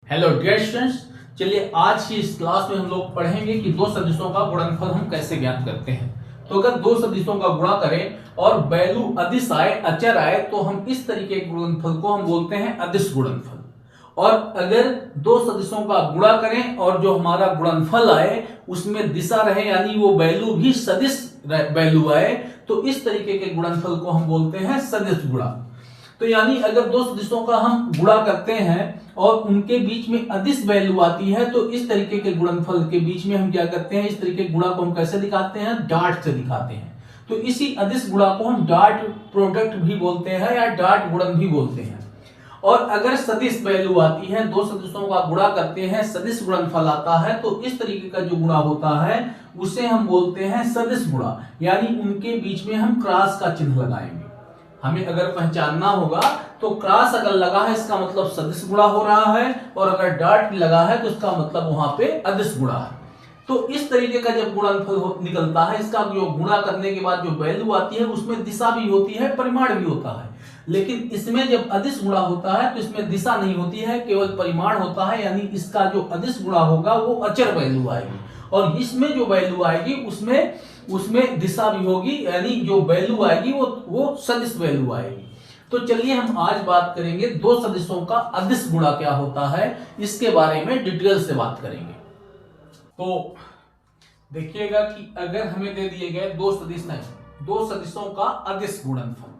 Hello dear students, चलिए आज की इस क्लास में हम लोग पढ़ेंगे कि दो सदिशों का गुणनफल हम कैसे ज्ञात करते हैं। तो अगर दो सदिशों का गुणा करें और वैल्यू अदिश आए, अचर आए, तो हम इस तरीके के गुणनफल को हम बोलते हैं अदिश गुणनफल। और अगर दो सदिशों का गुणा करें और जो हमारा गुणनफल आए उसमें दिशा रहे, यानी वो वैल्यू भी सदिश वैल्यू आए, तो इस तरीके के गुणनफल को हम बोलते हैं सदिश गुणा। तो यानी अगर दो सदिशों का हम गुणा करते हैं और उनके बीच में अदिश वैल्यू आती है, तो इस तरीके के गुणनफल के बीच में हम क्या करते हैं, इस तरीके के गुणा को हम कैसे दिखाते हैं, डॉट से दिखाते हैं। तो इसी अदिश गुणा को हम डॉट प्रोडक्ट भी बोलते हैं या डॉट गुणन भी बोलते हैं। और अगर सदिश वैल्यू आती है, दो सदिशों का गुणा करते हैं, सदिश गुणनफल आता है, तो इस तरीके का जो गुणा होता है उसे हम बोलते हैं सदिश गुणा। यानी उनके बीच में हम क्रॉस का चिन्ह लगाएंगे। हमें अगर पहचानना होगा तो क्रॉस अगर लगा है इसका मतलब सदिश गुणा हो रहा है, और अगर डॉट लगा है तो इसका मतलब वहां पे अदिश गुणा है। तो इस तरीके का जब गुणनफल निकलता है, इसका जो गुणा करने के बाद जो वैल्यू आती है उसमें दिशा भी होती है, परिमाण भी होता है। लेकिन इसमें जब अदिश गुणा होता है तो इसमें दिशा नहीं होती है, केवल परिमाण होता है। यानी इसका जो अदिश गुणा होगा वो अचर वैल्यू आएगी, और इसमें जो वैल्यू आएगी उसमें दिशा भी होगी, यानी जो वैल्यू आएगी वो सदिश वैल्यू आएगी। तो चलिए हम आज बात करेंगे दो सदिशों का अदिश गुणा क्या होता है, इसके बारे में डिटेल से बात करेंगे। तो देखिएगा कि अगर हमें दे दिए गए दो सदिशों का अदिश गुणनफल,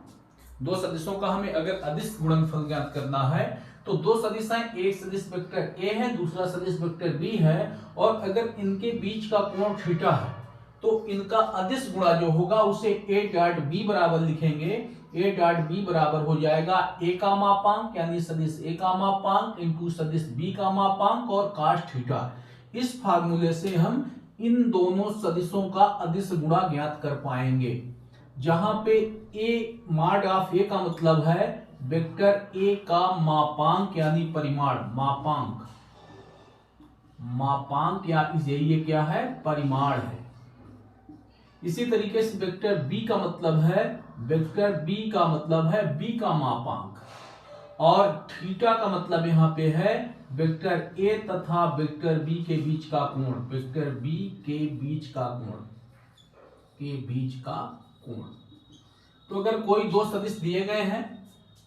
दो सदिशों का हमें अगर अदिश गुणनफल ज्ञात करना है, तो दो सदिश हैं, एक सदिश वेक्टर ए है, दूसरा सदिश वेक्टर बी है, और अगर इनके बीच का कोण थीटा है तो इनका अदिश गुणा जो होगा उसे ए डॉट बी बराबर लिखेंगे। ए डॉट बी बराबर हो जाएगा ए का मापांक यानी सदिश ए का मापांक इंटू सदिश बी का मापांक और cos थीटा। इस फार्मूले से हम इन दोनों सदिशों का अदिश गुणा ज्ञात कर पाएंगे, जहां पे ए मॉड ऑफ ए का मतलब है वेक्टर ए का मापांक यानी परिमाण, मापांक या ये क्या है, परिमाण है। इसी तरीके से वेक्टर बी का मतलब है बी का मापांक, और थीटा का मतलब यहां पे है वेक्टर ए तथा वेक्टर बी के बीच का कोण, वेक्टर बी के बीच का कोण। तो अगर कोई दो सदिश दिए गए हैं,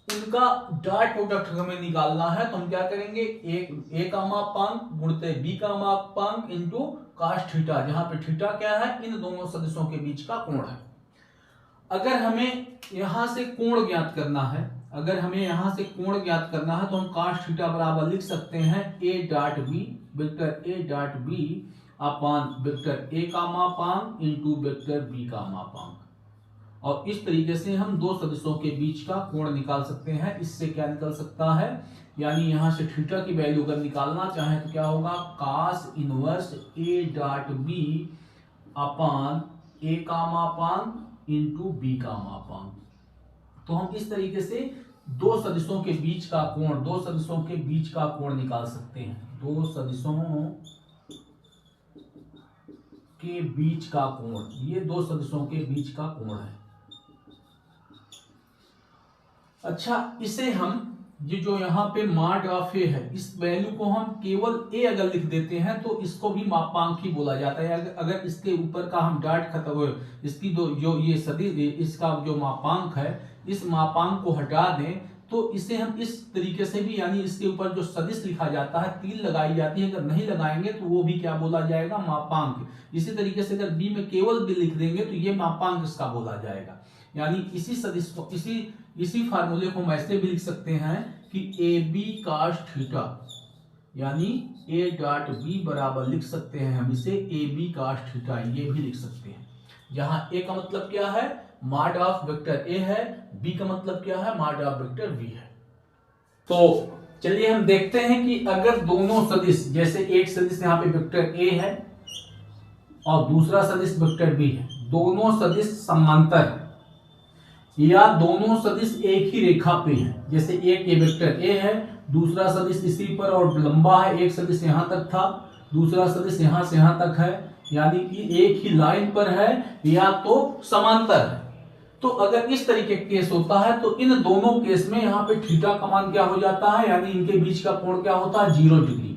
उनका डॉट प्रोडक्ट हमें निकालना है, तो हम क्या करेंगे, ए का मापांक गुणित बी का मापांक इंटू cos थीटा, जहां पे थीटा क्या है, इन दोनों सदिशों के बीच का कोण है। अगर हमें यहां से कोण ज्ञात करना है, तो हम cos थीटा बराबर लिख सकते हैं A dot B, vector A dot B upon vector A का मापांक इंटू वेक्टर बी का मापांक। और इस तरीके से हम दो सदिशों के बीच का कोण निकाल सकते हैं। इससे क्या निकल सकता है, यानी यहां से थीटा की वैल्यू अगर निकालना चाहें तो क्या होगा, cos inverse A dot B upon A का मापांक इंटू बी का मापांक। तो हम इस तरीके से दो सदिशों के बीच का कोण निकाल सकते हैं। दो सदिशों के बीच का कोण, ये दो सदिशों के बीच का कोण है। अच्छा, इसे हम ये जो यहाँ पे मॉड ऑफ ए है, इस वैल्यू को हम केवल ए अगर लिख देते हैं तो इसको भी मापांक ही बोला जाता है। अगर इसके ऊपर का हम डॉट खत्म हो, इसकी जो ये सदिश, इसका जो मापांक है, इस मापांक को हटा दें तो इसे हम इस तरीके से भी, यानी इसके ऊपर जो सदिश लिखा जाता है, तीर लगाई जाती है, अगर नहीं लगाएंगे तो वो भी क्या बोला जाएगा, मापांक। इसी तरीके से अगर बी में केवल बी लिख देंगे तो ये मापांक इसका बोला जाएगा। यानी इसी सदिश को, इसी फार्मूले को हम ऐसे भी लिख सकते हैं कि ए बी cos थीटा, यानी ए डॉट बी बराबर लिख सकते हैं हम इसे ए बी cos थीटा, ये भी लिख सकते हैं। जहां ए का मतलब क्या है, मॉड ऑफ वेक्टर ए है, बी का मतलब क्या है, मॉड ऑफ वेक्टर बी है। तो चलिए हम देखते हैं कि अगर दोनों सदिश, जैसे एक सदिश यहाँ पे वेक्टर ए है और दूसरा सदिश वेक्टर बी है, दोनों सदिश समांतर है या दोनों सदिश एक ही रेखा पे हैं, जैसे एक ये वेक्टर ए है, दूसरा सदिश इसी पर और लंबा है, एक सदिश यहां तक था, दूसरा सदिश यहां से यहां तक है, यानी कि एक ही लाइन पर है या तो समांतर है। तो अगर इस तरीके का केस होता है तो इन दोनों केस में यहाँ पे थीटा का मान क्या हो जाता है, यानी इनके बीच का कोण क्या होता है, 0 डिग्री।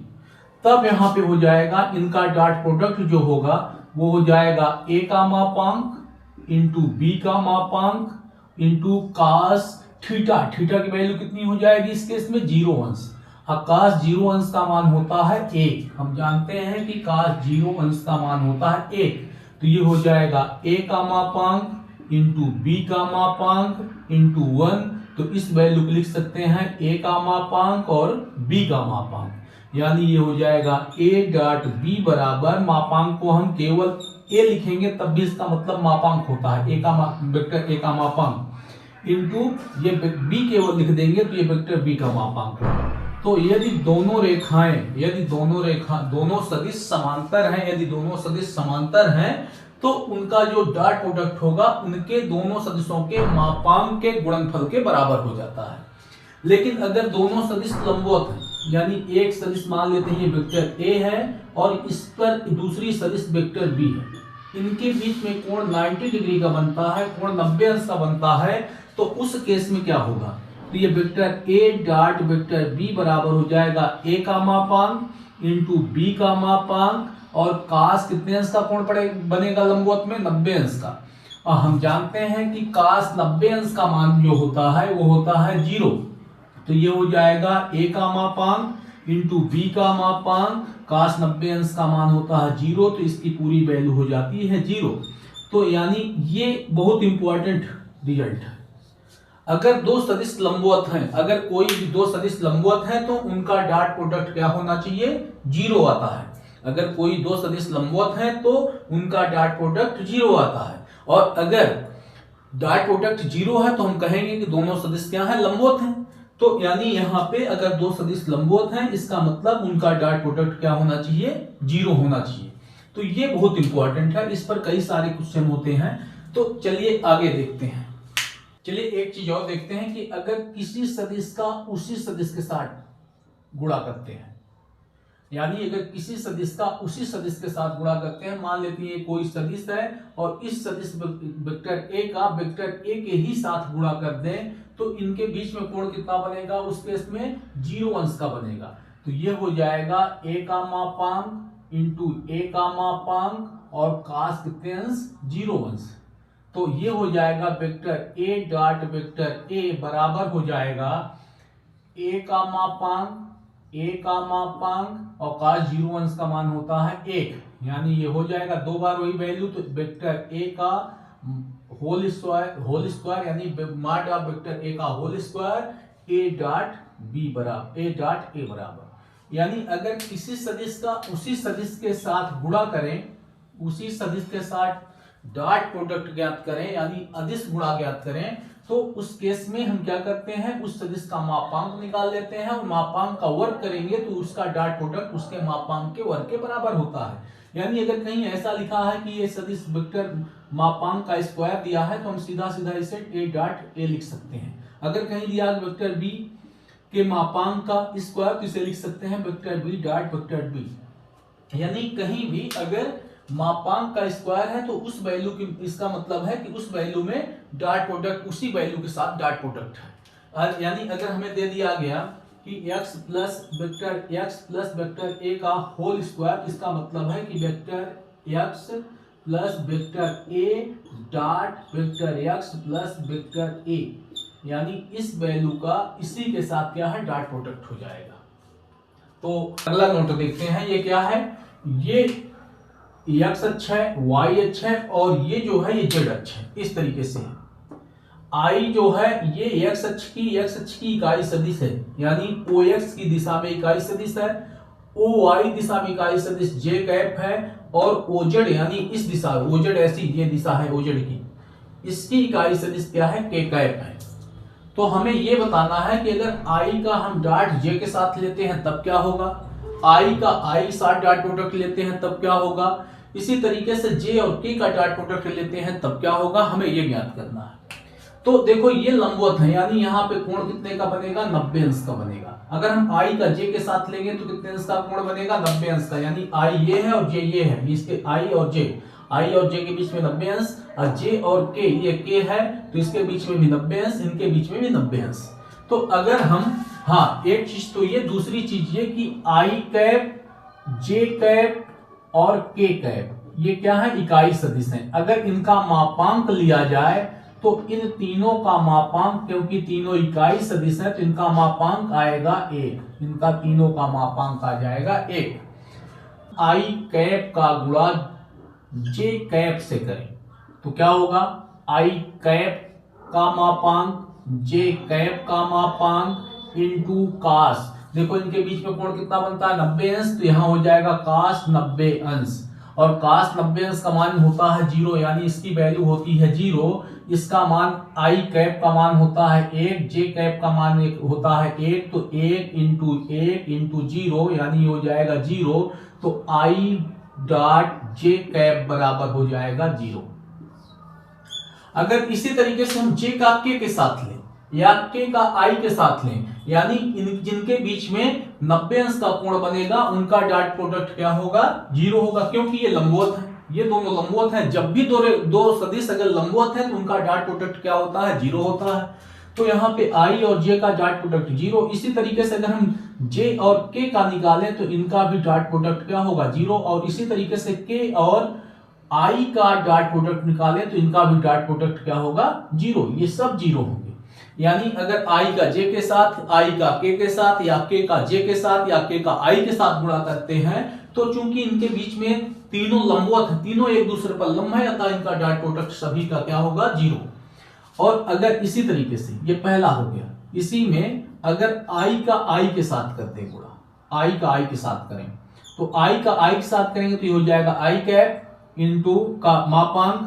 तब यहाँ पे हो जाएगा इनका डॉट प्रोडक्ट जो होगा वो हो जाएगा a का मापांक इंटू b का मापांक इंटू cos थीटा। थीटा की वैल्यू कितनी हो जाएगी इस केस में, 0 अंश। हाँ, cos 0 अंश का मान होता है 1। हम जानते हैं कि cos 0 अंश का मान होता है 1। तो ये हो जाएगा a का मापांक इंटू b का मापांक इंटू 1। तो इस वैल्यू को लिख सकते हैं a का मापांक और b का मापांक, यानी ये हो जाएगा a डॉट b बराबर, मापांक को हम केवल a लिखेंगे तब भी इसका मतलब मापांक होता है, वेक्टर a का मापांक इंटू ये b केवल लिख देंगे तो ये वेक्टर b का मापांक होगा। तो यदि दोनों सदिश समांतर हैं, यदि दोनों सदिश समांतर हैं तो उनका जो डॉट प्रोडक्ट होगा उनके दोनों सदिशों के मापांक के गुणनफल के बराबर हो जाता है। लेकिन अगर दोनों सदिश लंबवत हैं, यानी एक सदिश मान लेते हैं ये वेक्टर a है और इस पर दूसरी सदिश वेक्टर b है, इनके बीच में कोण 90 डिग्री का बनता है, कोण 90 अंश का बनता है, तो उस केस में क्या होगा, तो ये vector a dot vector b बराबर हो जाएगा a का मापांक इंटू b का मापांक और cos कितने अंश का कोण बनेगा लंबवत में, 90 अंश का। और हम जानते हैं कि cos 90 अंश का मान जो होता है वो होता है 0। तो ये हो जाएगा a का मापांक इंटू b का मापांक, cos 90 अंश का मान होता है 0, तो इसकी पूरी वैल्यू हो जाती है 0। तो यानी ये बहुत इंपॉर्टेंट रिजल्ट है। अगर दो सदिश लंबवत हैं, अगर कोई भी दो सदिश लंबवत हैं तो उनका डॉट प्रोडक्ट क्या होना चाहिए, 0 आता है। अगर कोई दो सदिश लंबवत हैं तो उनका डॉट प्रोडक्ट 0 आता है। और अगर डॉट प्रोडक्ट 0 है तो हम कहेंगे कि दोनों सदिश क्या है, लंबवत हैं। तो यानी यहाँ पे अगर दो सदिश लंबवत हैं इसका मतलब उनका डॉट प्रोडक्ट क्या होना चाहिए, 0 होना चाहिए। तो ये बहुत इंपॉर्टेंट है, इस पर कई सारे क्वेश्चन होते हैं। तो चलिए आगे देखते हैं। चलिए एक चीज और देखते हैं कि अगर किसी सदिश का उसी सदिश के साथ गुणा करते हैं, यानी अगर किसी सदिश का उसी सदिश के साथ गुणा करते हैं, मान लेते हैं कोई सदिश है और इस सदिश वेक्टर a का वेक्टर a के ही साथ गुणा कर दें तो इनके बीच में कोण कितना बनेगा, उस केस में 0 अंश का बनेगा। तो ये हो जाएगा a का मापांक इंटू a का मापांक और cos कितने अंश, 0 अंश। तो ये हो जाएगा vector a dot vector a बराबर हो जाएगा a का मापांक और cos 0 अंश का मान होता है 1, यानी ये हो जाएगा 2 बार वही वैल्यू। तो वेक्टर a का होल स्क्वायर यानी माड ऑफ वेक्टर a का whole square a dot a बराबर, यानी अगर किसी सदिश का उसी सदिश के साथ गुणा करें, उसी सदिश के साथ डॉट प्रोडक्ट ज्ञात करें यानी अदिश गुणा ज्ञात करें, तो उस केस में हम क्या करते हैं, उस सदिश का मापांक निकाल लेते हैं और मापांक का वर्ग करेंगे तो उसका डॉट प्रोडक्ट उसके मापांक के वर्ग के बराबर होता है। यानी अगर कहीं ऐसा लिखा है कि ये सदिश वेक्टर मापांक का स्क्वायर दिया है तो हम सीधा सीधा इसे a डॉट a लिख सकते हैं। अगर कहीं दिया वेक्टर b के मापांक का स्क्वायर तो इसे लिख सकते हैं vector b dot vector b। यानी कहीं भी अगर मापांक का स्क्वायर है तो उस वैल्यू की, इसका मतलब है कि उस वैल्यू में डॉट प्रोडक्ट उसी वैल्यू के साथ डॉट प्रोडक्ट है। यानी अगर हमें दे दिया गया कि x प्लस वेक्टर a का होल स्क्वायर, इसका मतलब है कि vector x plus vector a dot vector x plus vector a, यानी इस वैल्यू का इसी के साथ क्या है, डॉट प्रोडक्ट हो जाएगा। तो अगला नोट देखते हैं, ये क्या है, ये x अक्ष है, y अक्ष है और ये जो है ये z अक्ष है। इस तरीके से I जो है ये x अक्ष की इकाई सदिश है, यानी OX की दिशा में इकाई सदिश है, OY दिशा में इकाई सदिश j कैप है और OZ यानी इस दिशा OZ ऐसी ये दिशा है OZ की, इसकी इकाई सदिश क्या है, k कैप है। तो हमें ये बताना है कि अगर I का हम डॉट j के साथ लेते हैं तब क्या होगा, I का I साथ डॉट प्रोडक्ट लेते हैं तब क्या होगा, इसी तरीके से j और k का डॉट प्रोडक्ट लेते हैं तब क्या होगा, हमें ये ज्ञात करना है। तो देखो ये लंबवत है, यानी यहाँ पे कोण कितने का बनेगा, 90 अंश का बनेगा। अगर हम I का j के साथ लेंगे तो कितने अंश का कोण बनेगा, 90 अंश का, यानी I ये है और j ये है, इसके I और j आई और जे के बीच में 90 अंश, और जे और के, ये के है तो इसके बीच में भी 90 अंश, इनके बीच में भी 90 अंश। तो अगर हम, हाँ एक चीज तो ये, दूसरी चीज ये कि आई कैप, जे कैप और के कैप ये क्या है, इकाई सदिश हैं। अगर इनका मापांक लिया जाए तो इन तीनों का मापांक, क्योंकि तीनों इकाई सदिश हैं तो इनका मापांक आएगा 1, इनका तीनों का मापांक आ जाएगा 1। आई कैप का गुणा जे कैप से करें तो क्या होगा, आई कैप का मापांक जे कैप का मापांक इनटू कास। देखो इनके बीच में कोण कितना बनता है, 90 अंश, तो यहां हो जाएगा कास 90 अंश, और कास 90 अंश का मान होता है 0, यानी इसकी वैल्यू होती है 0। इसका मान आई कैप का मान होता है 1, जे कैप का मान होता है 1, तो 1 इंटू 0 यानी हो जाएगा 0, तो आई डॉट जे कैप बराबर हो जाएगा 0। अगर इसी तरीके से हम जे का के साथ लें या के का आई के साथ लें, यानी जिनके बीच में 90 अंश का कोण बनेगा उनका डॉट प्रोडक्ट क्या होगा, 0 होगा, क्योंकि ये लंबवत है, ये दोनों लंबवत हैं। जब भी दो सदिश अगर लंबवत है तो उनका डॉट प्रोडक्ट क्या होता है, 0 होता है। तो यहाँ पे आई और जे का डॉट प्रोडक्ट 0। इसी तरीके से अगर हम जे और के का निकालें तो इनका भी डॉट प्रोडक्ट क्या होगा, 0। और इसी तरीके से के और आई का डॉट प्रोडक्ट निकालें तो इनका भी डॉट प्रोडक्ट क्या होगा, 0। ये सब 0 होंगे। यानी अगर आई का जे के साथ, आई का के साथ, या के का जे के साथ, या के का आई के साथ गुणा करते हैं तो चूंकि इनके बीच में तीनों लंबवत है, तीनों एक दूसरे पर लंब है, अतः इनका डॉट प्रोडक्ट सभी का क्या होगा, 0। और अगर इसी तरीके से, ये पहला हो गया, इसी में अगर आई का आई के साथ करते हैं गुणा, आई का आई के साथ करें तो आई का आई के साथ करेंगे तो ये हो जाएगा आई कैप इंटू का मापांक,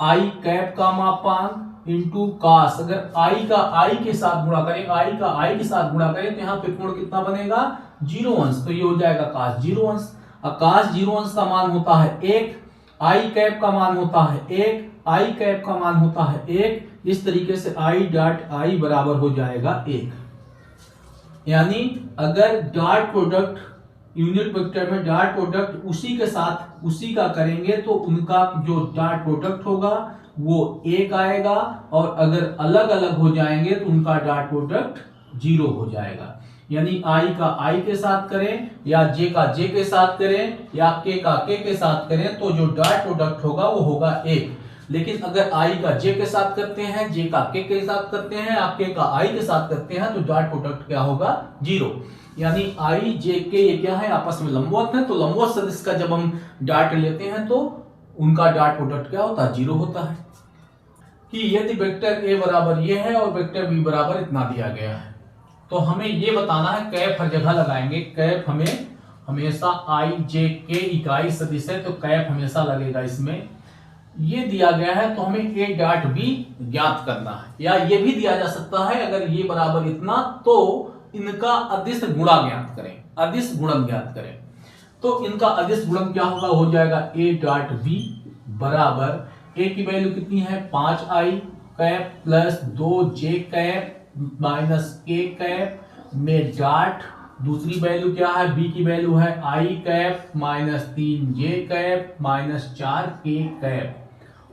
आई कैप का मापांक इंटू कास। अगर आई का आई के साथ गुणा करें, आई का आई के साथ गुणा करें तो यहाँ पे कोण कितना बनेगा, 0 अंश, तो ये हो जाएगा कास 0 अंश। कास 0 अंश का मान होता है 1, आई कैप का मान होता है 1, आई कैप का मान होता है 1। इस तरीके से आई डॉट आई बराबर हो जाएगा 1। यानी अगर डॉट प्रोडक्ट यूनिट वेक्टर में डॉट प्रोडक्ट उसी के साथ उसी का करेंगे तो उनका जो डॉट प्रोडक्ट होगा वो 1 आएगा, और अगर अलग अलग हो जाएंगे तो उनका डॉट प्रोडक्ट 0 हो जाएगा। यानी आई का आई के साथ करें या जे का जे के साथ करें या के का के साथ करें तो जो डॉट प्रोडक्ट होगा वो होगा 1। लेकिन अगर आई का जे के साथ करते हैं, जे का के साथ करते हैं, या के का आई के साथ करते हैं तो डॉट प्रोडक्ट क्या होगा, 0। यानी आई जे के ये क्या है, आपस में लंबवत है, तो लंबवत सदिश का जब हम डॉट लेते हैं तो उनका डॉट प्रोडक्ट क्या होता है, 0 होता है। कि यदि वेक्टर ए बराबर ये है और वेक्टर बी बराबर इतना दिया गया है तो हमें ये बताना है, कैप हर जगह लगाएंगे, कैप हमें हमेशा आई जे के इकाई सदिश है तो कैप हमेशा लगेगा इसमें। ये दिया गया है तो हमें ए डॉट बी ज्ञात करना है, या ये भी दिया जा सकता है अगर ये बराबर इतना तो इनका अदिश गुणा ज्ञात करें, अदिश गुणन ज्ञात करें। तो इनका अदिश गुणन क्या होगा, हो जाएगा ए डॉट बी बराबर, ए की वैल्यू कितनी है 5 आई कैप प्लस 2 जे कैप माइनस के कैप में डॉट, दूसरी वैल्यू क्या है, बी की वैल्यू है आई कैप माइनस 3 जे कैप माइनस 4 के कैप,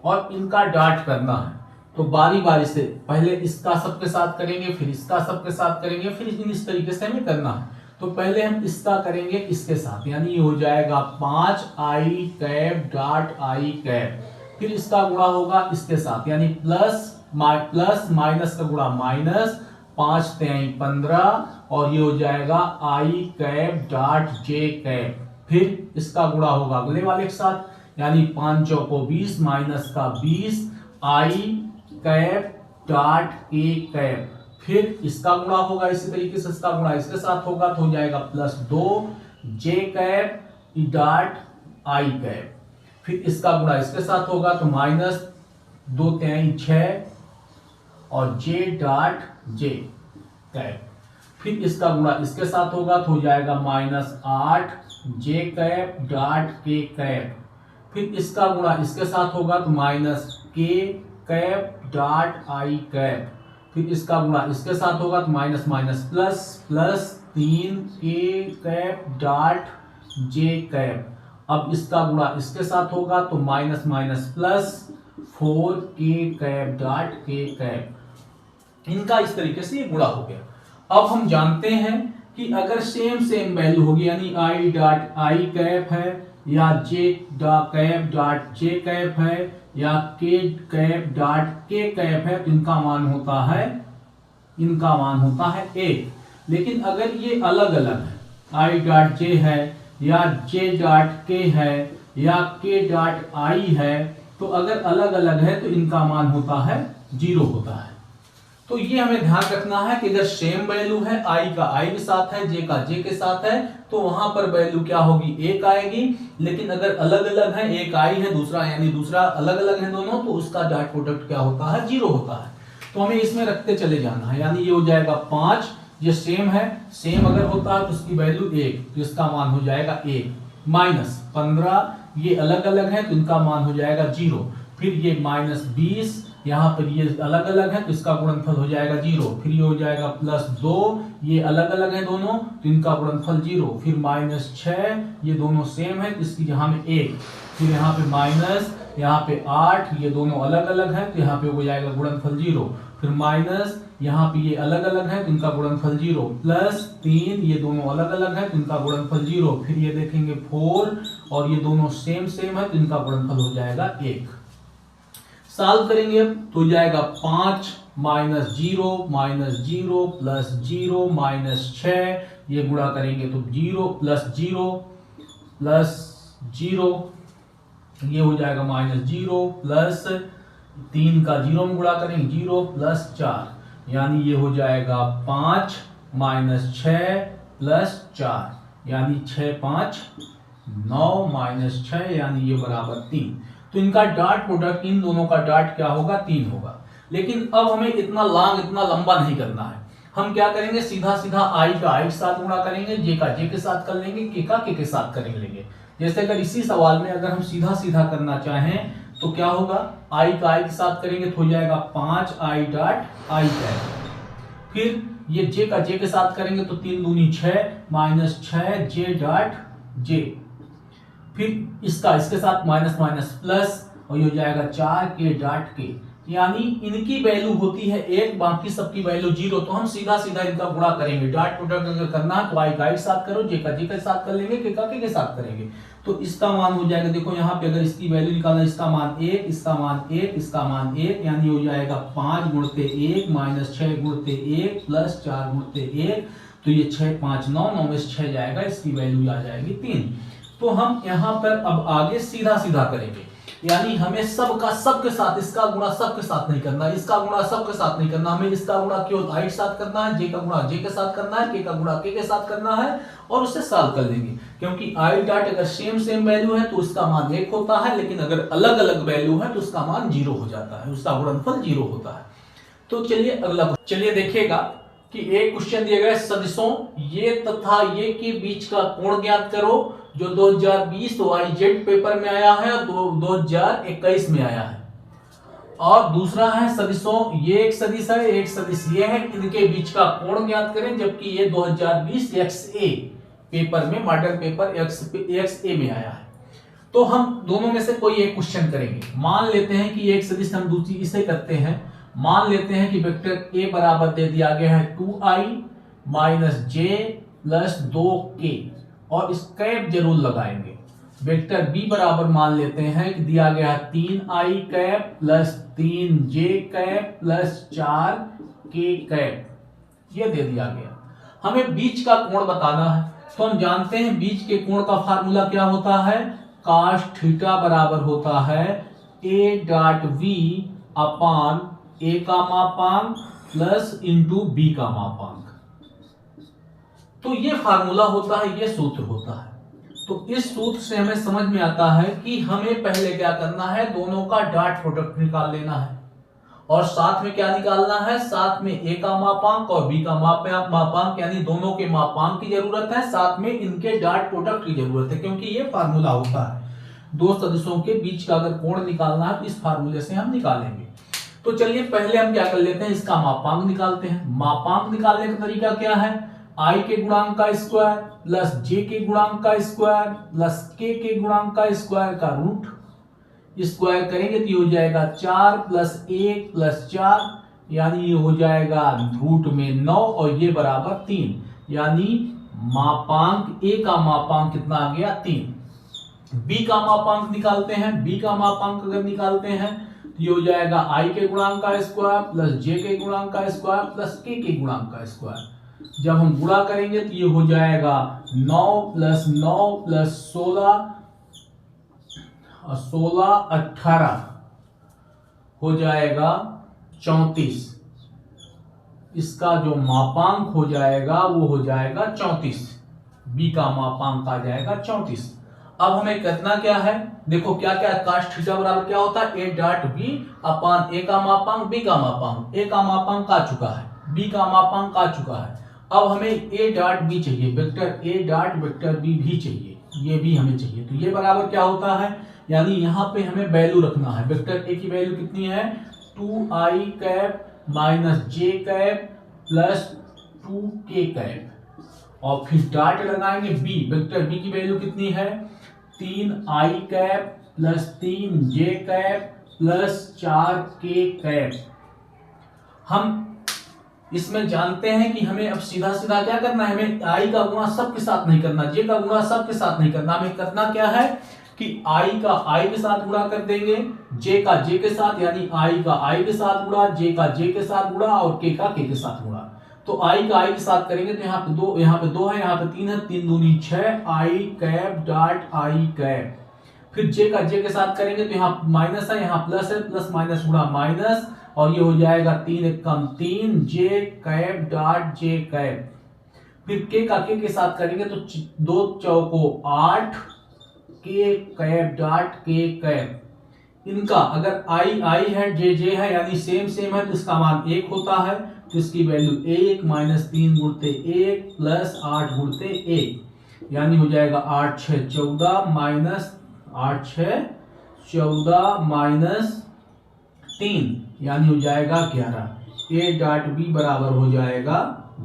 और इनका डॉट करना है। तो बारी बारी से पहले इसका सबके साथ करेंगे, फिर इसका सबके साथ करेंगे, फिर इस तरीके से हमें करना है। तो पहले हम इसका करेंगे इसके साथ, यानी हो जाएगा 5 आई कैप डॉट आई कैप, फिर इसका गुणा होगा इसके साथ, यानी प्लस माइनस का गुणा माइनस, 5 3 15, और ये हो जाएगा आई कैप डॉट जे कैप, फिर इसका गुणा होगा अगले वाले के साथ, यानी 5 चौको 20 माइनस का 20 आई कैप डॉट के कैप, फिर इसका गुणा होगा इसी तरीके से, इसका गुणा इसके साथ होगा तो हो जाएगा plus 2 J cap dot I cap, फिर इसका गुणा इसके साथ होगा तो माइनस 2 3 6 और जे डॉट जे कैप, फिर इसका गुणा इसके साथ होगा तो हो जाएगा माइनस 8 जे कैप डॉट के कैप, फिर इसका गुणा इसके साथ होगा तो माइनस के कैप डॉट आई कैप, फिर इसका गुणा इसके साथ होगा तो माइनस माइनस प्लस 3 के कैप डॉट जे कैप, अब इसका गुणा इसके साथ होगा तो minus minus plus 4k dot k। इनका इस तरीके से ये गुणा हो गया। अब हम जानते हैं कि अगर सेम सेम वैल्यू होगी यानी i डॉट आई कैप है या j cap dot j cap है या k cap dot k cap है तो इनका मान होता है 1। लेकिन अगर ये अलग अलग है i डॉट j है या j डॉट k है या k डॉट i है तो अगर अलग अलग है तो इनका मान होता है 0 होता है। तो ये हमें ध्यान रखना है कि अगर सेम वैल्यू है i का i के साथ है j का j के साथ है तो वहां पर वैल्यू क्या होगी 1 आएगी। लेकिन अगर अलग अलग है एक i है दूसरा यानी दूसरा अलग अलग है दोनों तो उसका डॉट प्रोडक्ट क्या होता है 0 होता है। तो हमें इसमें रखते चले जाना है यानी ये हो जाएगा 5। ये सेम है सेम अगर होता है तो उसकी वैल्यू 1 तो इसका मान हो जाएगा 1 माइनस 15 ये अलग अलग है तो इनका मान हो जाएगा 0। फिर ये माइनस 20 यहाँ पर ये अलग अलग है तो इसका गुणनफल हो जाएगा 0। फिर ये हो जाएगा प्लस 2 ये अलग अलग है दोनों तो इनका गुणनफल 0। फिर माइनस 6 ये दोनों सेम है तो इसकी यहाँ में 1। फिर यहाँ पे माइनस यहाँ पे 8 ये दोनों अलग अलग है तो यहाँ पे हो जाएगा गुणनफल 0। फिर माइनस यहाँ पे ये अलग अलग है तो इनका गुणनफल 0 प्लस 3 ये दोनों अलग अलग है तो इनका गुणनफल 0। फिर ये देखेंगे 4 और ये दोनों सेम सेम है तो इनका गुणनफल हो जाएगा 1। सॉल्व करेंगे अब तो हो जाएगा 5 माइनस 0 प्लस 0 माइनस 6 ये गुणा करेंगे तो 0 प्लस 0 ये हो जाएगा माइनस 0 प्लस 3 का 0 में गुणा करेंगे 0 प्लस 4 यानी ये हो जाएगा 5 माइनस 6 प्लस 4 यानी 6 5 9 माइनस 6 यानी ये बराबर 3। तो इनका डॉट प्रोडक्ट इन दोनों का डॉट क्या होगा 3 होगा। लेकिन अब हमें इतना लंबा नहीं करना है। हम क्या करेंगे सीधा सीधा i का i के साथ गुणा करेंगे j का j के साथ कर लेंगे k का k के साथ कर लेंगे। जैसे अगर इसी सवाल में अगर हम सीधा सीधा करना चाहें तो क्या होगा i का i के साथ करेंगे तो हो जाएगा 5i डॉट i कैप। फिर ये j का j के साथ करेंगे तो 3 दूनी 6 माइनस 6 j डॉट j। फिर इसका इसके साथ माइनस माइनस प्लस और ये हो जाएगा 4k डॉट k यानी इनकी वैल्यू होती है 1 बाकी सबकी वैल्यू 0। तो हम सीधा सीधा इनका गुणा करेंगे। डॉट प्रोडक्ट अगर करना है तो i का i के साथ करो j का j के साथ कर लेंगे k का k के साथ करेंगे तो इसका मान हो जाएगा देखो यहाँ पे अगर इसकी वैल्यू निकालना इसका मान 1 इसका मान 1 इसका मान 1 यानी हो जाएगा 5 गुणते 1 माइनस 6 गुणते 1 प्लस 4 गुणते 1 तो ये 6 5 9 9 में 6 जाएगा इसकी वैल्यू आ जाएगी 3। तो हम यहाँ पर अब आगे सीधा सीधा करेंगे यानी हमें सबका सबके साथ इसका गुणा सबके साथ नहीं करना इसका गुणा सबके साथ नहीं करना हमें इसका गुणा केवल i के साथ करना है j का गुणा j के साथ करना है k का गुणा k के साथ करना है और उससे सॉल्व कर देंगे। क्योंकि i डॉट अगर सेम वैल्यू है तो उसका मान 1 होता है लेकिन अगर अलग अलग वैल्यू है तो उसका मान 0 हो जाता है उसका गुणनफल 0 होता है। तो चलिए अगला देखिएगा कि एक क्वेश्चन दिया गया सदिशों ये तथा ये के बीच का कोण ज्ञात करो जो 2020 YZ पेपर में आया है और 2021 में आया है। और दूसरा है सदिशों ये एक सदिश है एक सदिश ये है इनके बीच का कोण ज्ञात करें जबकि ये 2020 XA पेपर में मॉडल पेपर XA में आया है। तो हम दोनों में से कोई एक क्वेश्चन करेंगे। मान लेते हैं कि एक सदिश हम दूसरी इसे करते हैं। मान लेते हैं कि वेक्टर A बराबर दे दिया गया है 2i minus j plus 2k और इस कैप जरूर लगाएंगे। वेक्टर B बराबर मान लेते हैं कि दिया गया है 3i cap plus 3j cap plus 4k cap ये दे दिया गया। हमें बीच का कोण बताना है तो हम जानते हैं बीच के कोण का फार्मूला क्या होता है cos थीटा बराबर होता है a dot v upon a का मापांक प्लस इंटू b का मापांक। तो ये फार्मूला होता है ये सूत्र होता है। तो इस सूत्र से हमें समझ में आता है कि हमें पहले क्या करना है दोनों का डॉट प्रोडक्ट निकाल लेना है और साथ में क्या निकालना है साथ में a का मापांक और b का मापांक यानी दोनों के मापांक की जरूरत है साथ में इनके डॉट प्रोडक्ट की जरूरत है क्योंकि ये फार्मूला होता है दो सदिशों के बीच का अगर कोण निकालना है तो इस फार्मूले से हम निकालेंगे। तो चलिए पहले हम क्या कर लेते हैं इसका मापांक निकालते हैं। मापांक निकालने का तरीका क्या है आई के गुणांक का स्क्वायर प्लस जे के गुणांक का स्क्वायर प्लस के गुणांक का स्क्वायर का रूट स्क्वायर करेंगे तो ये हो जाएगा 4 प्लस 1 प्लस 4, यानी ये हो जाएगा रूट में 9 और ये बराबर 3, यानी मापांक ए का मापांक कितना आ गया 3। बी का मापांक निकालते हैं। बी का मापांक अगर निकालते हैं तो ये हो जाएगा आई के गुणांक का स्क्वायर प्लस जे के गुणांक का स्क्वायर प्लस के गुणांक का स्क्वायर। जब हम गुणा करेंगे तो ये हो जाएगा 9 प्लस 9 प्लस 16 और 16 18 हो जाएगा 34। इसका जो मापांक हो जाएगा वो हो जाएगा 34। बी का मापांक आ जाएगा 34। अब हमें करना क्या है, देखो क्या क्या कास्ट थीटा बराबर क्या होता है, ए डॉट बी अपान ए का मापांक बी का मापांक। ए का मापांक आ चुका है, बी का मापांक आ चुका है। अब हमें ए डॉट बी चाहिए, vector A dot vector B भी चाहिए, ये भी हमें चाहिए। तो ये बराबर क्या होता है, यानी यहाँ पे हमें वैल्यू रखना है। वेक्टर ए की वैल्यू कितनी है 2i कैप माइनस जे कैप प्लस 2k कैप, और फिर डॉट लगाएंगे बी। वेक्टर बी की वैल्यू कितनी है 3i cap plus 3j cap plus 4k cap. हम इसमें जानते हैं कि हमें अब सीधा सीधा क्या करना है, हमें i का गुणा सबके साथ नहीं करना, j का गुणा सबके साथ नहीं करना। हमें करना क्या है कि i का i के साथ गुणा कर देंगे, j का j के साथ, यानी i का i के साथ गुणा, j का j के साथ गुणा और k का k के साथ गुणा। तो i का i के साथ करेंगे तो यहाँ पे 2 है, यहाँ पे 3 है, 3 दूनी 6 i cap dot i cap. फिर j का j के साथ करेंगे तो यहाँ माइनस है, यहाँ प्लस है, प्लस माइनस गुणा माइनस, और ये हो जाएगा 3 एक कम 3 j cap dot j cap. फिर k का k के साथ करेंगे तो 2 चौको 8 k cap dot k cap. इनका अगर i है j है, यानी सेम सेम है, तो इसका मान 1 होता है, तो इसकी वैल्यू 1 माइनस 3 गुणते 1 प्लस 8 गुणते 1, यानी हो जाएगा 8 6 14 माइनस 8 6 14 माइनस 3, यानी हो जाएगा 11। ए डॉट बी बराबर हो जाएगा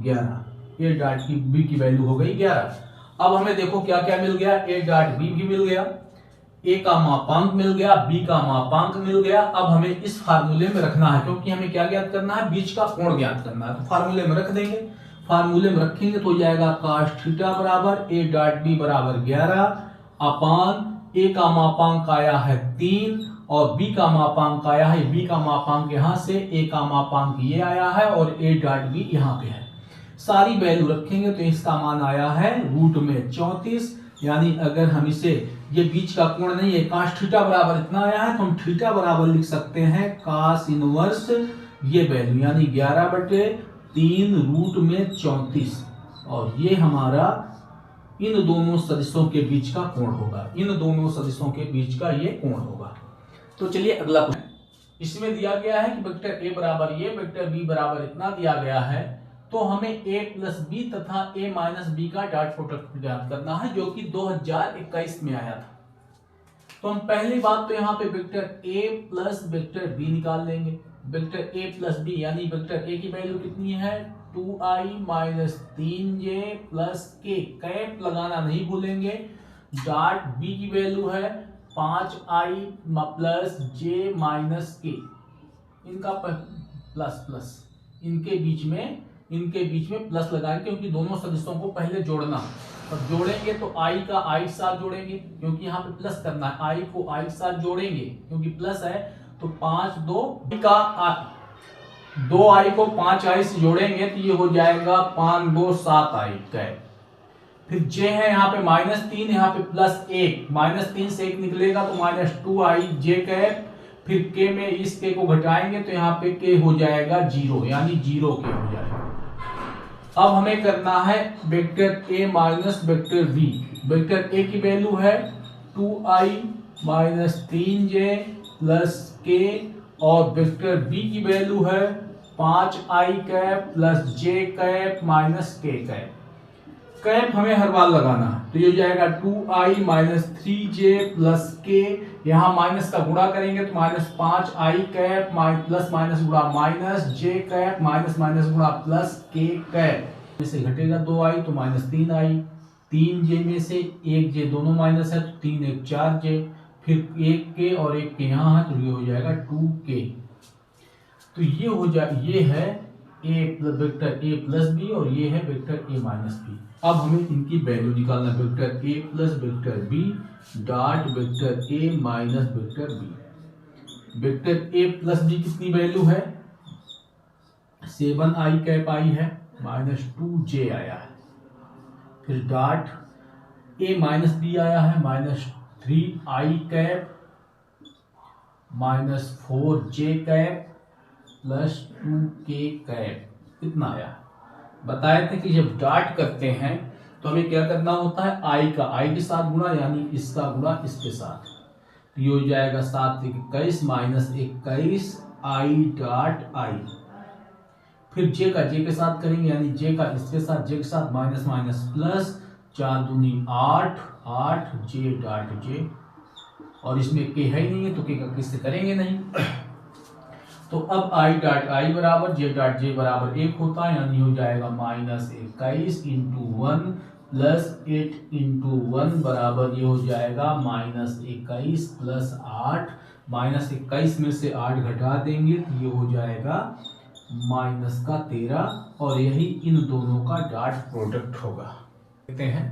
11। ए डॉट की बी की वैल्यू हो गई 11। अब हमें देखो क्या क्या मिल गया, ए डॉट बी भी मिल गया, ए का मापांक मिल गया, बी का मापांक मिल गया। अब हमें इस फार्मूले में रखना है, क्योंकि हमें क्या ज्ञात करना है, बीच का कोण ज्ञात करना है। तो फार्मूले में रख देंगे, फार्मूले में रखेंगे तो हो जाएगा cos थीटा बराबर ए डॉट बी बराबर 11 अपान ए का मापांक आया है 3 और बी का मापांक आया है, बी का मापांक यहाँ से, ए का मापांक ये आया है और ए डॉट बी यहाँ पे है। सारी वैल्यू रखेंगे तो इसका मान आया है रूट में 34, यानी अगर हम इसे, ये बीच का कोण नहीं है, cos थीटा बराबर इतना आया है, तो हम थीटा बराबर लिख सकते हैं cos इनवर्स ये वैल्यू, यानी 11/3 रूट में 34, और ये हमारा इन दोनों सदिशों के बीच का कोण होगा, इन दोनों सदिशों के बीच का ये कोण होगा। तो चलिए अगला क्वेश्चन, इसमें दिया गया है कि वेक्टर ए बराबर ये, वेक्टर बी बराबर इतना दिया गया है, तो हमें a प्लस बी तथा a माइनस बी का डॉट प्रोडक्ट ज्ञात करना है, जो कि 2021 में आया था। तो हम पहली बात तो यहाँ पे vector a plus vector b निकाल लेंगे। वेक्टर a प्लस b, यानी वेक्टर a की वैल्यू कितनी है 2i minus 3j plus k, cap लगाना नहीं भूलेंगे। डॉट b की वैल्यू है 5i plus j minus k, इनका प्लस प्लस इनके बीच में प्लस लगाएंगे, क्योंकि दोनों सदिशों को पहले जोड़ना, और जोड़ेंगे तो i का i साथ जोड़ेंगे, क्योंकि यहाँ पे प्लस करना है, i को i साथ जोड़ेंगे क्योंकि प्लस है। तो 5 2 का 2i को 5i से जोड़ेंगे तो ये हो जाएगा 5 2 7i कैप। फिर j है यहाँ पे -3, यहाँ पे +1, -3 से 1 निकलेगा तो -2i j कैप। फिर k में इस k को घटाएंगे तो यहाँ पे k हो जाएगा 0, यानी 0 k हो जाएगा। अब हमें करना है vector a minus vector b। Vector a की वैल्यू है 2i minus 3j plus k, और वेक्टर b की वैल्यू है 5i cap plus j cap minus k cap. Cap हमें हर बार लगाना है, तो ये जाएगा 2i minus 3j plus k, यहाँ माइनस का गुणा करेंगे तो -5i कैप प्लस माइनस गुणा minus j cap minus minus गुणा प्लस k कैप। में से घटेगा 2i तो -3i, 3j में से 1j दोनों माइनस है तो 3 1 4j, फिर 1k और 1k यहाँ है तो ये हो जाएगा 2k। तो ये हो जाए, ये है वेक्टर a प्लस बी और ये है वेक्टर a माइनस बी। अब हमें इनकी वैल्यू निकालना, vector a plus vector b dot vector a minus vector b। Vector a plus b कितनी वैल्यू है, 7i कैप आई है, -2j आया है, फिर डॉट a माइनस बी आया है -3i cap -4j cap plus 2k cap, कितना आया। बताए थे कि जब डॉट करते हैं तो हमें क्या करना होता है, i का i के साथ गुणा, यानी इसका गुणा इसके साथ, तो ये हो जाएगा 7 21 -21 i डॉट i। फिर j का j के साथ करेंगे, यानी j का इसके साथ, j के साथ माइनस माइनस प्लस, 4 दूनी 8 8 j डॉट j, और इसमें k है ही नहीं है तो k का किससे करेंगे नहीं। तो अब i डॉट i बराबर j डॉट j बराबर 1 होता है, यानी हो जाएगा -21 इंटू 1 प्लस 8 इंटू 1 बराबर ये हो जाएगा -21 प्लस 8, -21 में से 8 घटा देंगे तो ये हो जाएगा -13, और यही इन दोनों का डॉट प्रोडक्ट होगा। देखते हैं,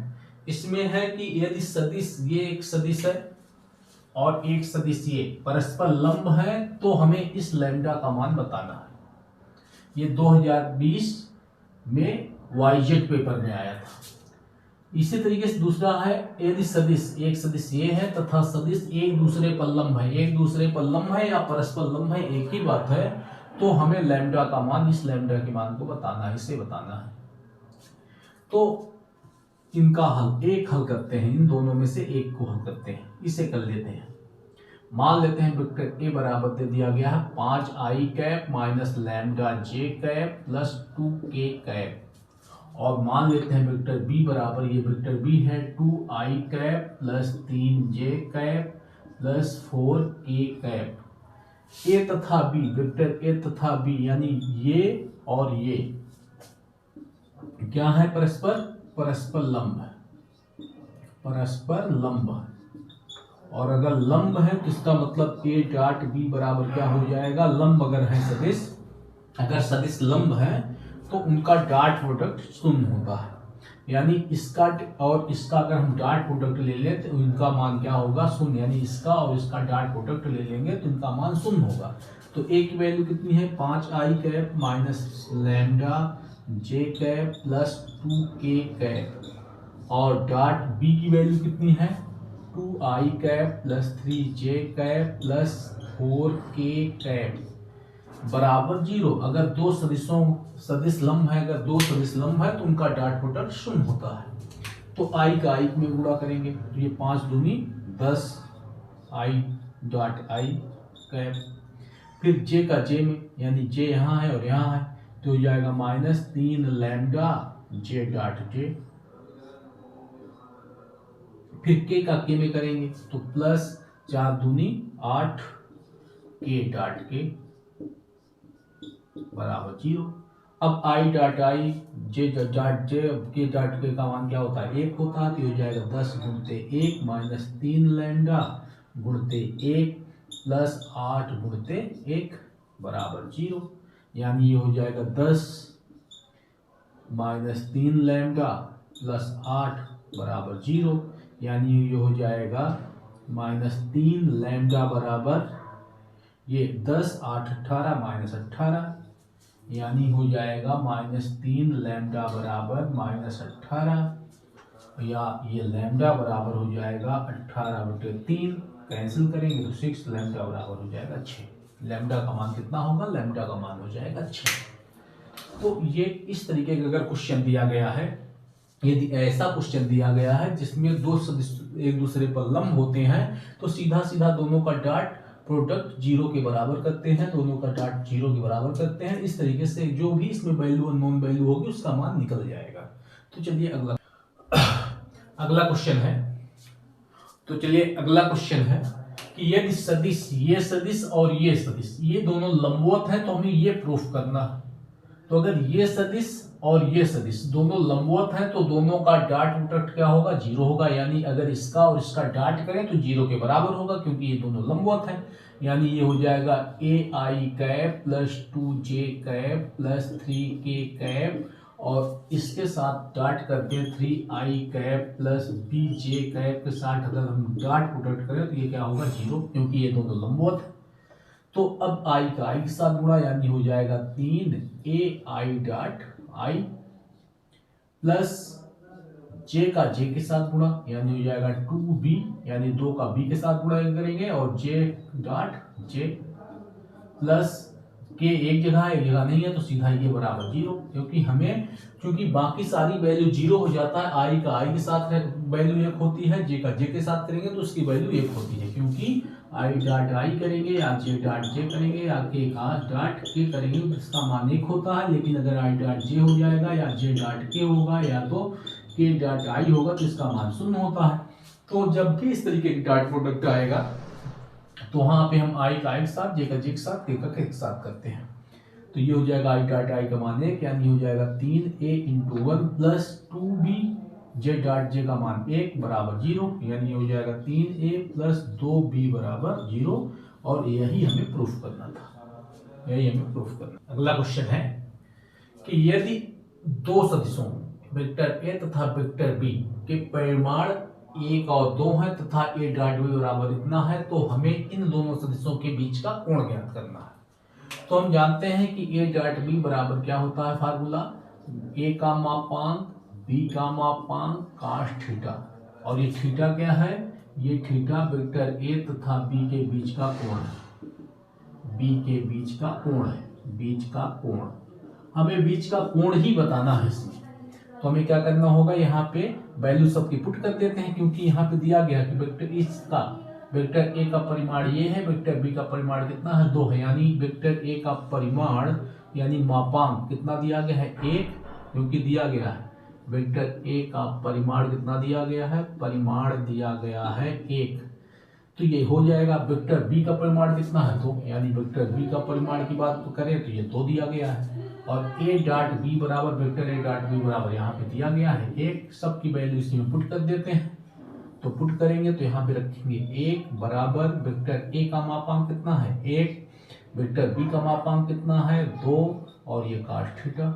इसमें है कि यदि सदिश, ये एक सदिश है और एक सदिश ये परस्पर लंब है तो हमें इस लैम्डा का मान बताना है। ये 2020 में वाईजेड पेपर में आया था। इसी तरीके से दूसरा है, यदि सदिश, एक सदिश ये है तथा सदिश एक दूसरे पर लंब है, एक दूसरे पर लंब है या परस्पर लंब है, एक ही बात है, तो हमें लैम्डा का मान, इस लैम्डा के मान को बताना है, इसे बताना है। तो इनका हल, एक हल करते हैं, इन दोनों में से एक को हल करते हैं, इसे कर लेते हैं। मान लेते हैं वेक्टर a बराबर दे दिया गया है 5i cap minus lambda j cap plus 2k cap, और मान लेते हैं वेक्टर b बराबर, ये वेक्टर b है 2i cap plus 3j cap plus 4k cap. a तथा b, वेक्टर a तथा b यानी ये और ये क्या है, परस्पर लंब है, परस्पर लंब है। और अगर लंब है तो इसका मतलब a डॉट b बराबर क्या हो जाएगा, लंब अगर है सदिश, अगर सदिश लंब है तो उनका डॉट प्रोडक्ट शून्य होता है, यानी इसका और इसका अगर हम डॉट प्रोडक्ट ले लें तो इनका मान क्या होगा, शून्य, यानी इसका और इसका डॉट प्रोडक्ट ले लेंगे तो इनका मान शून्य होगा। तो a की वैल्यू कितनी है, 5i cap minus lambda j cap plus 2k cap, और डॉट b की वैल्यू कितनी है, 2i cap plus 3j cap plus 4k cap बराबर 0। अगर दो सदिश लंब है, अगर दो सदिश लंब है तो उनका डॉट प्रोडक्ट शून्य होता है। तो i का i में गुणा करेंगे तो ये 5 दूनी 10 i डॉट i कैप, फिर j का j में, यानी j यहाँ है और यहाँ है तो हो जाएगा -3 लैम्डा j डॉट j, फिर k का k में करेंगे तो प्लस 4 दूनी 8 k डॉट k बराबर 0। अब i dot i j dot j, k dot k का मान क्या होता है, 1 होता है, तो हो जाएगा 10 गुणते 1 माइनस 3 लैम्डा गुणते 1 प्लस 8 गुणते 1 बराबर 0, यानी ये हो जाएगा 10 माइनस 3 लैम्डा प्लस 8 बराबर 0, यानी ये हो जाएगा -3 लैम्डा बराबर ये 10 8 18 माइनस 18, यानी हो जाएगा -3 लैम्डा बराबर -18, या ये लैम्डा बराबर हो जाएगा 18/3, कैंसिल करेंगे तो 6 लैम्डा बराबर हो जाएगा 6। लैम्डा का मान कितना होगा, लैम्डा का मान हो जाएगा 6। तो ये इस तरीके का अगर क्वेश्चन दिया गया है, यदि ऐसा क्वेश्चन दिया गया है जिसमें दो सदिश एक दूसरे पर लंब होते हैं तो सीधा सीधा दोनों का डॉट प्रोडक्ट 0 के बराबर करते हैं, दोनों का डॉट 0 के बराबर करते हैं। इस तरीके से जो भी इसमें वैल्यू अननोन वैल्यू होगी उसका मान निकल जाएगा। तो चलिए अगला क्वेश्चन है। तो चलिए अगला क्वेश्चन है कि यदि सदिश, ये सदिश और ये सदिश, ये दोनों लंबवत है तो हमें ये प्रूफ करना है। तो अगर ये सदिश और ये सदिश दोनों लंबवत हैं तो दोनों का डॉट प्रोडक्ट क्या होगा, जीरो होगा। यानी अगर इसका और इसका डॉट करें तो जीरो के बराबर होगा, क्योंकि ये दोनों लंबवत हैं। यानी ये हो जाएगा A i cap plus 2j cap plus 3k cap, और इसके साथ डॉट करते हैं 3i cap plus bj cap के साथ अगर हम डॉट प्रोडक्ट करें तो ये क्या होगा, जीरो, क्योंकि ये दोनों लंबवत है। तो अब i का i के साथ गुणा, यानी हो जाएगा 3ai dot i plus j का j के साथ गुणा, यानी हो जाएगा 2b, यानी 2 का b के साथ गुणा करेंगे, और j डॉट j प्लस के एक जगह है, एक जगह नहीं है, तो सीधा ये बराबर जीरो, क्योंकि हमें क्योंकि बाकी सारी वैल्यू जीरो हो जाता है। आई का आई के साथ वैल्यू एक होती है, जे का जे के साथ करेंगे तो उसकी वैल्यू एक होती है, क्योंकि आई डॉट आई करेंगे या जे डॉट जे करेंगे या के का डॉट के करेंगे तो इसका मान एक होता है। लेकिन अगर आई डॉट जे हो जाएगा या जे डॉट के होगा या तो के डॉट आई होगा तो इसका मान शून्य होता है। तो जब भी इस तरीके की डॉट प्रोडक्ट आएगा तो वहां पे हम आई का आई के साथ, जे का जे के साथ, के का के साथ करते हैं। तो ये हो जाएगा आई डॉट आई का मान एक, यानी हो जाएगा 3a into 1 plus 2b J dot J का मान 1 बराबर जीरो, यानी हो जाएगा 3a प्लस 2b बराबर जीरो। और यही हमें प्रूफ करना था, यही हमें प्रूफ करना। अगला क्वेश्चन है कि यदि दो सदिशों वेक्टर a तथा वेक्टर b के परिमाण 1 और 2 है तथा a डॉट b बराबर इतना है, तो हमें इन दोनों सदिशों के बीच का कोण ज्ञात करना है। तो हम जानते हैं कि a डॉट b बराबर क्या होता है, फार्मूला a का मापांक b का मापांक cos थीटा, और ये थीटा क्या है, ये थीटा वेक्टर a तथा b के बीच का कोण है, b के बीच का कोण है, बीच का कोण, हमें बीच का कोण ही बताना है इसमें। तो हमें क्या करना होगा, यहाँ पे वैल्यू सबकी पुट कर देते हैं, क्योंकि यहाँ पे दिया गया कि वेक्टर इसका वेक्टर a का परिमाण ये है, वेक्टर b का परिमाण कितना है, 2 है। यानी वेक्टर a का परिमाण यानी मापांक कितना दिया गया है, 1, क्योंकि दिया गया है वेक्टर a का परिमाण कितना दिया गया है, परिमाण दिया गया है 1। तो ये हो जाएगा वेक्टर b का परिमाण कितना है, 2, यानी वेक्टर b का परिमाण की बात करें तो ये 2 दिया गया है। और a डॉट b बराबर वेक्टर a डॉट b बराबर यहाँ पे दिया गया है 1, सबकी वैल्यू इसमें पुट कर देते हैं। तो पुट करेंगे तो यहाँ पे रखेंगे 1 बराबर वेक्टर a का मापांक कितना है, 1, वेक्टर b का मापांक कितना है, 2, और ये cos थीटा,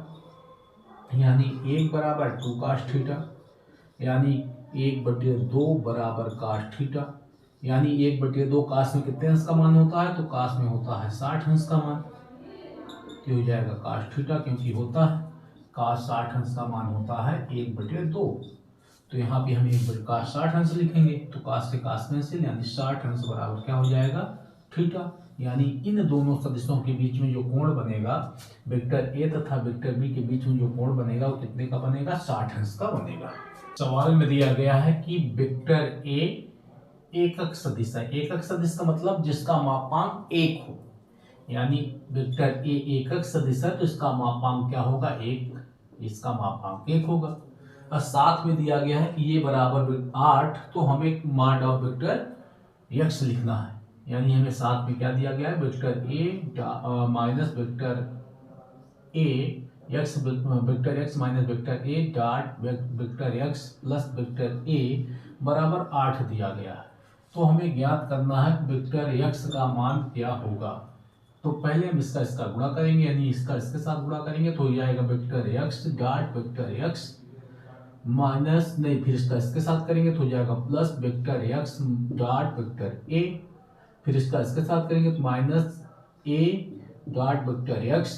यानी 1 बराबर 2 cos थीटा, यानी 1/2 बराबर cos थीटा, यानी 1/2 काश में कितने अंश का मान होता है, तो काश में होता है 60 अंश का मान। तो हो जाएगा cos थीटा, क्योंकि होता है cos 60 अंश का मान होता है 1/2। तो यहाँ पे हम 1/cos 60 अंश लिखेंगे, तो cos से cos कैंसिल, यानी 60 अंश बराबर क्या हो जाएगा, थीटा। यानी इन दोनों सदिशों के बीच में जो कोण बनेगा, वेक्टर a तथा वेक्टर b के बीच में जो कोण बनेगा वो कितने का बनेगा, 60 अंश का बनेगा। सवाल में दिया गया है कि वेक्टर a एकक सदिश है। एकक सदिश का मतलब जिसका मापांक 1 हो, यानी वेक्टर a एकक सदिश है तो इसका मापांक क्या होगा, 1, इसका मापांक 1 होगा। और साथ में दिया गया है कि ये बराबर 8, तो हमें मान ऑफ वेक्टर x लिखना है, यानी हमें साथ में क्या दिया गया है, vector a minus vector a x, vector x minus vector a dot vector x plus vector a बराबर 8 दिया गया है। तो हमें ज्ञात करना है वेक्टर x का मान क्या होगा। तो पहले हम इसका गुणा करेंगे, यानी इसका इसके साथ गुणा करेंगे तो हो जाएगा vector x dot vector x minus, नहीं फिर इसका इसके साथ करेंगे तो हो जाएगा plus vector x dot vector a, फिर इसका इसके साथ करेंगे तो minus a dot vector x,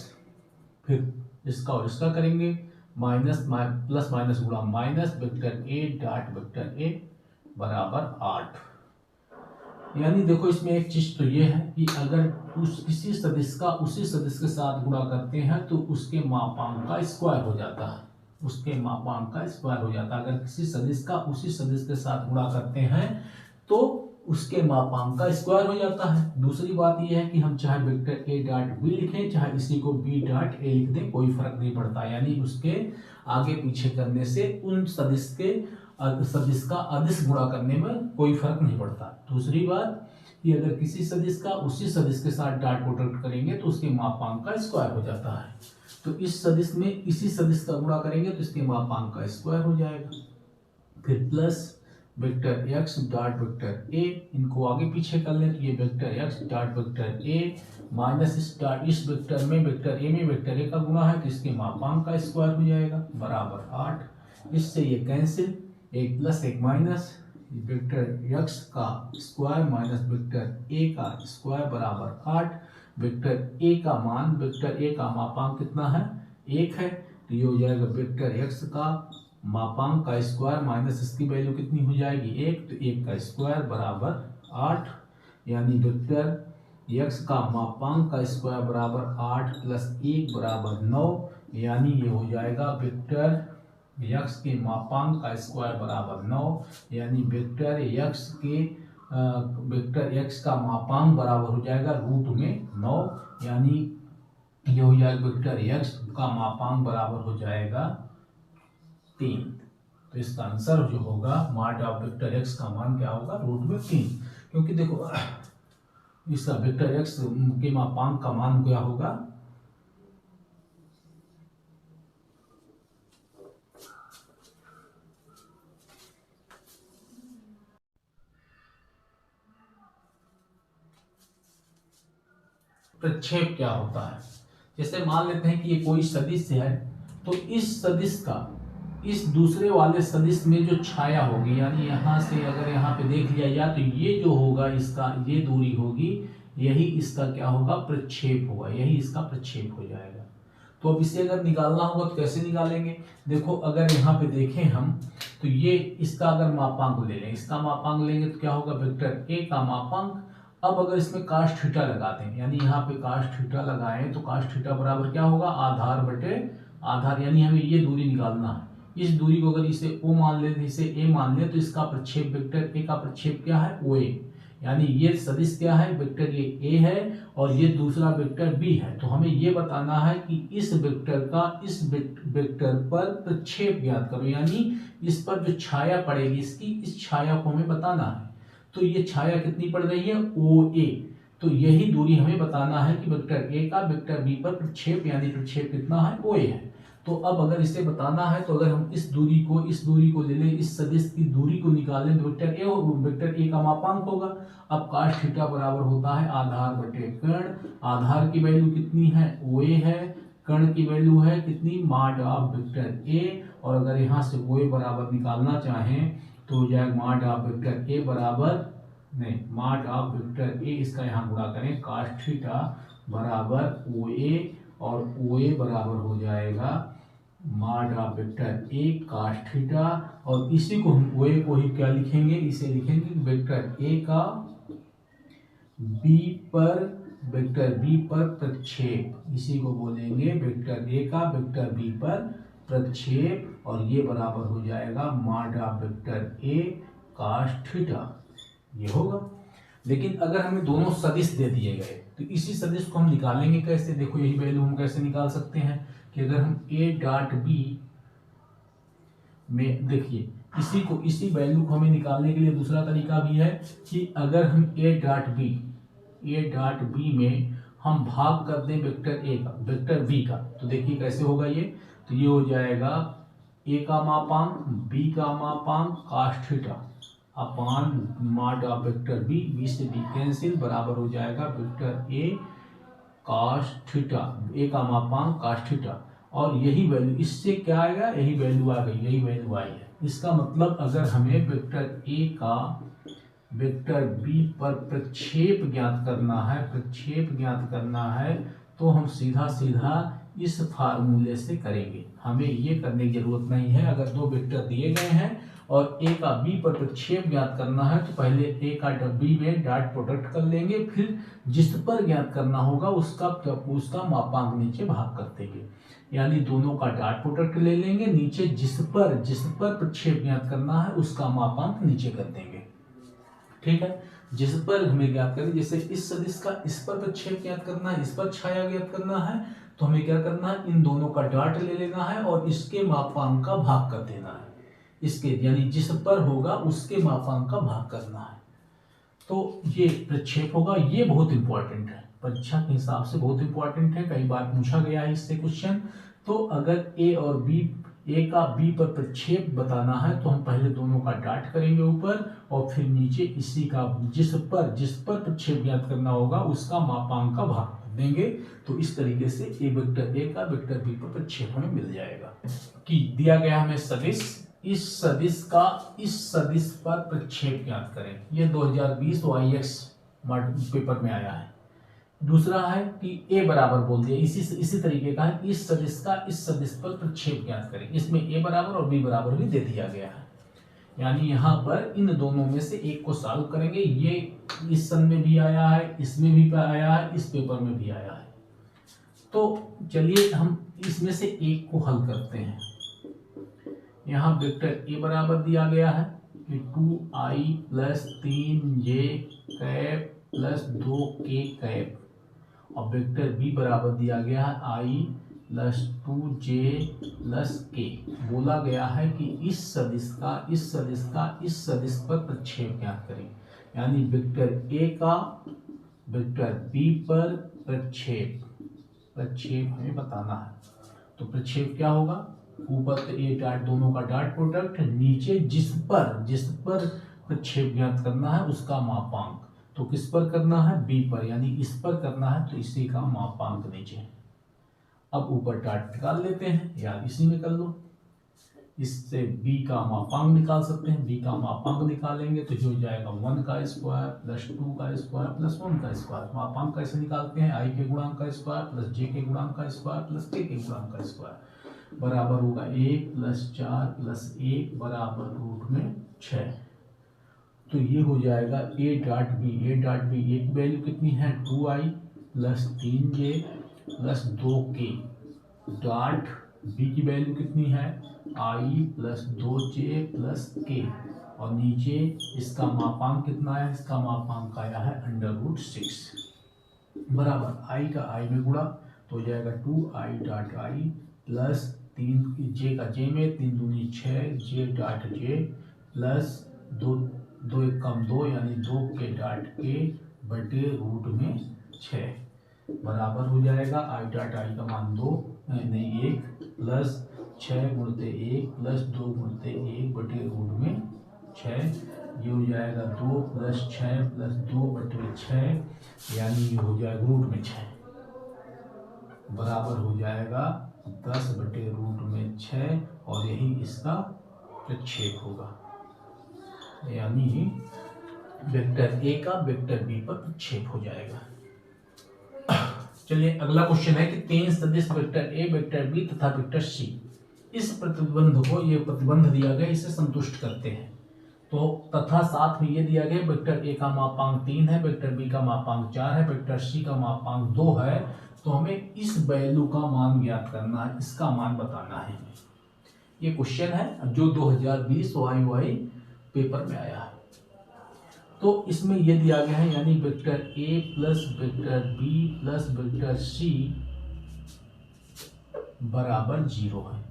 फिर इसका और इसका करेंगे माइनस प्लस माइनस गुणा minus vector a dot vector a बराबर 8। यानी देखो इसमें एक चीज तो ये है कि अगर किसी सदिश का उसी सदिश के साथ गुणा करते हैं तो उसके मापांक का स्क्वायर हो जाता है, उसके मापांक का स्क्वायर हो जाता है। अगर किसी सदिश का उसी सदिश के साथ गुणा करते हैं तो उसके मापांक का स्क्वायर हो जाता है। दूसरी बात यह है कि हम चाहे वेक्टर a डॉट b लिखें, चाहे इसी को b डॉट a लिख दें, कोई फर्क नहीं पड़ता। यानी उसके आगे पीछे करने से उन सदिश का अदिश गुणा करने में कोई फर्क नहीं पड़ता। दूसरी बात कि अगर किसी सदिश का उसी सदिश के साथ डॉट प्रोडक्ट करेंगे तो उसके मापांक का स्क्वायर हो जाता है। तो इस सदिश में इसी सदिश का गुणा करेंगे तो इसके मापांक का स्क्वायर हो जाएगा। फिर plus vector x dot vector a, इनको आगे पीछे कर लें तो ये vector x dot vector a minus इस वेक्टर में वेक्टर a में वेक्टर a का गुणा है तो इसके मापांक का स्क्वायर हो जाएगा बराबर 8। इससे ये कैंसिल, एक प्लस एक माइनस, वेक्टर x का स्क्वायर माइनस वेक्टर a का स्क्वायर बराबर 8। वेक्टर a का मान, वेक्टर a का मापांक कितना है 1 है तो ये हो जाएगा वेक्टर x का मापांक का स्क्वायर माइनस इसकी वैल्यू कितनी हो जाएगी 1, तो 1 का स्क्वायर बराबर 8। यानी वेक्टर x का मापांक का स्क्वायर बराबर 8 प्लस 1 बराबर 9। यानी ये हो जाएगा वेक्टर x के मापांक का स्क्वायर बराबर 9। यानी वेक्टर x का मापांक बराबर हो जाएगा रूट में 9। यानी ये हो जाएगा वेक्टर x का मापांक बराबर हो जाएगा 3। तो इसका आंसर जो होगा मॉड ऑफ वेक्टर x का मान क्या होगा रूट में 3, क्योंकि देखो इसका वेक्टर x के मापांक का मान क्या होगा प्रक्षेप क्या होता है। जैसे मान लेते हैं कि ये कोई सदिश है तो इस सदिश का इस दूसरे वाले सदिश में जो छाया होगी, यानी यहाँ से अगर यहाँ पे देख लिया जाए तो ये जो होगा इसका ये दूरी होगी, यही इसका क्या होगा प्रक्षेप होगा, यही इसका प्रक्षेप हो जाएगा। तो अब इसे अगर निकालना होगा तो कैसे निकालेंगे। देखो अगर यहाँ पे देखें हम तो ये इसका अगर मापांक ले लें, इसका मापांक लेंगे तो क्या होगा वेक्टर a का मापांक। अब अगर इसमें काश थीटा लगाते हैं, यानी यहाँ पे काश थीटा लगाएं तो काश थीटा बराबर क्या होगा आधार बटे आधार, यानी हमें ये दूरी निकालना है। इस दूरी को अगर इसे O मान ले, इसे A मान ले तो इसका प्रक्षेप वेक्टर A का प्रक्षेप क्या है OA। यानी ये सदिश क्या है वेक्टर ये A है और ये दूसरा वेक्टर B है। तो हमें ये बताना है कि इस वेक्टर का इस वेक्टर पर प्रक्षेप ज्ञात करो, यानी इस पर जो छाया पड़ेगी इसकी इस छाया को हमें बताना है। तो ये छाया कितनी पड़ रही है OA, तो यही दूरी हमें बताना है कि वेक्टर A का वेक्टर B पर प्रक्षेप, यानी प्रक्षेप कितना है OA है। तो अब अगर इसे बताना है तो अगर हम इस दूरी को ले लें, इस सदिश की दूरी को निकालें तो वेक्टर ए का मापांक होगा। अब काश थीटा बराबर होता है आधार बटे कर्ण। आधार की वैल्यू कितनी है OA है, कर्ण की वैल्यू है कितनी मॉड ऑफ वेक्टर ए। और अगर यहाँ से OA बराबर निकालना चाहें तो हो जाएगा मॉड ऑफ वेक्टर ए बराबर नहीं मॉड ऑफ वेक्टर ए, इसका यहाँ गुणा करें काश थीटा बराबर OA और OA बराबर हो जाएगा मॉड ऑफ वेक्टर ए काश थीटा। और इसी को हम OA को ही क्या लिखेंगे, इसे लिखेंगे वेक्टर ए का वेक्टर बी पर प्रक्षेप, इसी को बोलेंगे वेक्टर ए का वेक्टर बी पर प्रक्षेप। और ये बराबर हो जाएगा मॉड ऑफ वेक्टर ए काश थीटा, ये होगा। लेकिन अगर हमें दोनों सदिश दे दिए गए तो इसी सदिश को हम निकालेंगे कैसे। देखो यही वैल्यू हम कैसे निकाल सकते हैं कि अगर हम a डॉट बी में देखिए इसी वैल्यू को हमें निकालने के लिए दूसरा तरीका भी है कि अगर हम a डॉट बी में हम भाग कर दें वेक्टर a का वेक्टर b का, तो देखिए कैसे होगा ये। तो ये हो जाएगा a का मापांक b का मापांक cos theta upon mod of vector B से बी कैंसिल बराबर हो जाएगा वेक्टर ए काश थीटा, ए का मापांक काश थीटा। और यही वैल्यू इससे क्या आएगा, यही वैल्यू आ गई, यही वैल्यू आई है। इसका मतलब अगर हमें वेक्टर ए का वेक्टर बी पर प्रक्षेप ज्ञात करना है तो हम सीधा इस फार्मूले से करेंगे। हमें ये करने की जरूरत नहीं है। अगर दो वेक्टर दिए गए हैं और ए का बी पर प्रक्षेप ज्ञात करना है तो पहले ए का बी में डॉट प्रोडक्ट कर लेंगे, फिर जिस पर ज्ञात करना होगा उसका मापांक नीचे भाग कर देंगे। यानी दोनों का डॉट प्रोडक्ट ले लेंगे, नीचे जिस पर प्रक्षेप ज्ञात करना है उसका मापांक नीचे कर देंगे। ठीक है, जिस पर हमें ज्ञात करें, जैसे इस सदिश का इस पर प्रक्षेप ज्ञात करना है, इस पर छाया ज्ञात करना है, तो हमें क्या करना है, इन दोनों का डॉट ले लेना है और इसके मापांक का भाग कर देना है। इसके यानी जिस पर होगा उसके मापांक का भाग करना है। तो ये प्रक्षेप होगा। ये बहुत इंपॉर्टेंट है, परीक्षा के हिसाब से बहुत इंपॉर्टेंट है, कई बार पूछा गया है इससे क्वेश्चन। तो अगर ए और बी, ए का बी पर प्रक्षेप बताना है तो हम पहले दोनों का डॉट करेंगे ऊपर और फिर नीचे इसी का जिस पर प्रक्षेप ज्ञात करना होगा उसका मापांक का भाग देंगे। तो इस तरीके से ए वेक्टर ए का वेक्टर बी पर प्रक्षेप हमें मिल जाएगा। कि दिया गया हमें सदिश, इस सदिश का इस सदिश पर प्रक्षेप ज्ञात करें। ये 2020 OIX पेपर में आया है। दूसरा है कि ए बराबर बोल दिया, इसी तरीके का है कि इस सदिश का इस सदिश पर प्रक्षेप ज्ञात करें। इसमें ए बराबर और बी बराबर भी दे दिया गया है। यानी यहाँ पर इन दोनों में से एक को सॉल्व करेंगे। ये इस सन में भी आया है, इसमें भी आया है, इस पेपर में भी आया है। तो चलिए हम इसमें से एक को हल करते हैं। यहाँ वेक्टर ए बराबर दिया गया है कि 2i + 3j cap + 2k cap, और वेक्टर बी बराबर दिया गया है i + 2j + k। बोला गया है कि इस सदिश का इस सदिश पर प्रक्षेप ज्ञात करें। यानी वेक्टर ए का वेक्टर बी पर प्रक्षेप हमें बताना है। तो प्रक्षेप क्या होगा, ऊपर तो ए डॉट दोनों का डॉट प्रोडक्ट, नीचे जिस पर प्रक्षेप ज्ञात करना है उसका मापांक। तो किस पर करना है, बी पर, यानी इस पर करना है तो इसी का मापांक नीचे। अब ऊपर डॉट निकाल लेते हैं, या इसी में कर लो। इससे बी का मापांक निकाल सकते हैं। बी का मापांक निकालेंगे तो हो जाएगा 1 का स्क्वायर + 2 का स्क्वायर + 1 का स्क्वायर। मापांक कैसे निकालते हैं, आई के गुणांक का स्क्वायर + जे के गुणांक का स्क्वायर + के गुणांक का स्क्वायर बराबर होगा 1 + 4 + 1 बराबर √6। तो ये हो जाएगा ए डॉट बी एक वैल्यू कितनी है 2i + 3j + 2k dot B की वैल्यू कितनी है i + 2j + k, और नीचे इसका मापांक कितना है, इसका मापांक आया है √6 बराबर i का i में गुणा तो हो जाएगा 2i डॉट i + 3 j का j में 3 दूनी 6 j डॉट j + 2 1 कम 2 यानी 2k डॉट k बटे √6 बराबर हो जाएगा i डॉट i का मान 2 नहीं 1 + 6 × 1 + 2 × 1 बटे √6। ये हो जाएगा 2 + 6 + 2 बटे 6 यानी ये हो जाएगा √6 बराबर हो जाएगा 10 बटे √6, और यही इसका प्रक्षेप होगा। यानी वेक्टर ए का वेक्टर बी पर प्रक्षेप हो जाएगा। चलिए अगला क्वेश्चन है कि 3 सदिश वेक्टर ए वेक्टर बी तथा वेक्टर सी इस प्रतिबंध को, ये प्रतिबंध दिया गया, इसे संतुष्ट करते हैं। तो तथा साथ में ये दिया गया वेक्टर ए का मापांक 3 है, वेक्टर बी का मापांक 4 है, वेक्टर सी का मापांक 2 है। तो हमें इस वैल्यू का मान ज्ञात करना है, इसका मान बताना है। ये क्वेश्चन है जो 2020 OIY पेपर में आया है। तो इसमें ये दिया गया है, यानी vector A plus vector B plus vector C बराबर 0 है।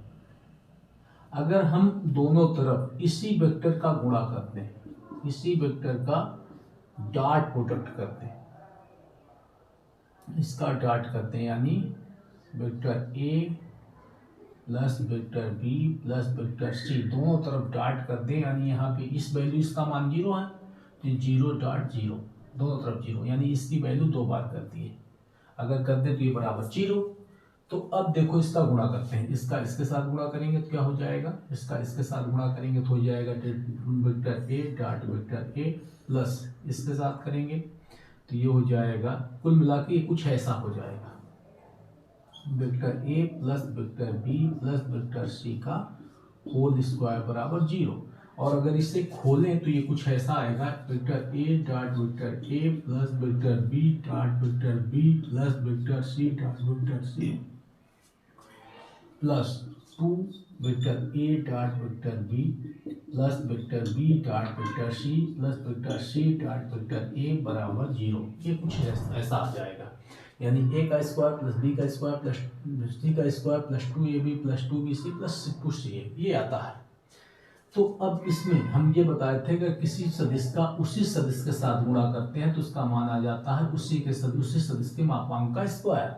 अगर हम दोनों तरफ इसी वेक्टर का गुणा करते हैं, इसी वेक्टर का डॉट प्रोडक्ट करते हैं, इसका डॉट करते हैं, यानी vector A plus vector B plus vector C दोनों तरफ डॉट कर दें, यानी यहाँ पे इस वैल्यू इसका मान 0 है तो 0.0 दोनों तरफ 0, यानी इसकी वैल्यू 2 बार करती है। अगर कर दे तो ये बराबर 0। तो अब देखो इसका गुणा करते हैं, इसका इसके साथ गुणा करेंगे तो क्या हो जाएगा, इसका इसके साथ गुणा करेंगे तो हो जाएगा vector A dot vector A plus इसके साथ करेंगे तो ये हो जाएगा, कुल मिला के कुछ ऐसा हो जाएगा, vector A plus vector B plus vector C का होल स्क्वायर बराबर 0। और अगर इसे खोलें तो ये कुछ ऐसा आएगा, vector A dot vector A plus vector B dot vector B plus vector C dot vector C plus 2 vector A dot vector B plus vector B dot vector C plus vector C dot vector A बराबर 0। ये कुछ ऐसा आ जाएगा, यानी ए का square plus B का square plus सी का square plus 2ab plus 2bc plus 2ca ये आता है। तो अब इसमें हम ये बताए थे कि किसी सदिश का उसी सदिश के साथ गुणा करते हैं तो उसका मान आ जाता है उसी सदिश के मापांक का स्क्वायर।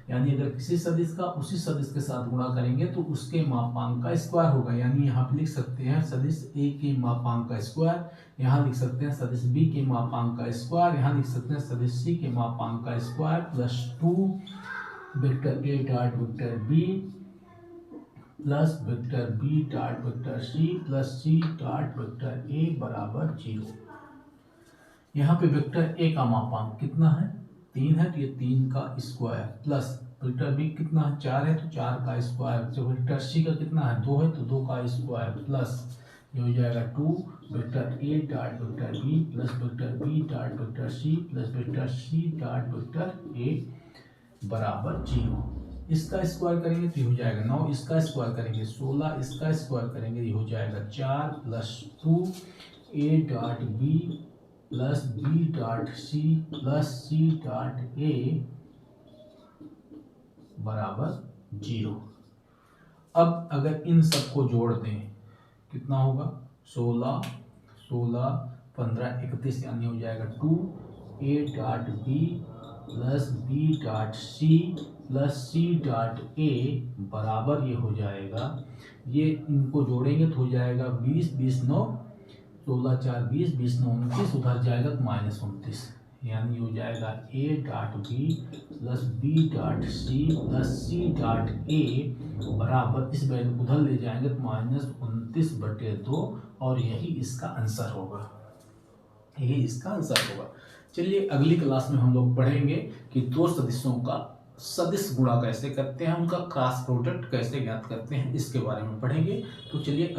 यानी अगर किसी सदिश का उसी सदिश के साथ गुणा करेंगे तो उसके मापांक का स्क्वायर होगा। यानी यहाँ पे लिख सकते हैं सदिश ए के मापांक का स्क्वायर, यहाँ लिख सकते हैं सदिश बी के मापांक का स्क्वायर, यहाँ लिख सकते हैं सदिश सी के मापांक का square plus 2 vector A dot vector B plus vector B dot vector C plus C dot vector A बराबर 0। यहाँ पे वेक्टर ए का मापांक कितना है 3 है तो ये 3 का स्क्वायर प्लस वेक्टर बी कितना है 4 है तो 4 का स्क्वायर, जो वेक्टर सी का कितना है 2 है तो 2 का स्क्वायर प्लस ये हो जाएगा 2 vector A dot vector B plus vector B dot vector C plus vector C dot vector A बराबर 0। इसका स्क्वायर करेंगे तो ये हो जाएगा 9, इसका स्क्वायर करेंगे 16, इसका स्क्वायर करेंगे ये हो जाएगा 4 plus 2 A dot B plus B dot C plus C dot A बराबर 0। अब अगर इन सबको जोड़ दें कितना होगा 16 16 15 31 यानी हो जाएगा 2 A dot B plus B dot C plus C dot A बराबर ये हो जाएगा, ये इनको जोड़ेंगे तो हो जाएगा 20 20 9 16 4 20 20 9 29, उधर जाएगा तो -29, यानी हो जाएगा A dot B plus B dot C plus C dot A बराबर, इस वैल्यू को उधर ले जाएंगे तो -29/2 और यही इसका आंसर होगा, यही इसका आंसर होगा। चलिए अगली क्लास में हम लोग पढ़ेंगे कि दो सदिशों का सदिश गुणा कैसे करते हैं, उनका क्रॉस प्रोडक्ट कैसे ज्ञात करते हैं, इसके बारे में पढ़ेंगे। तो चलिए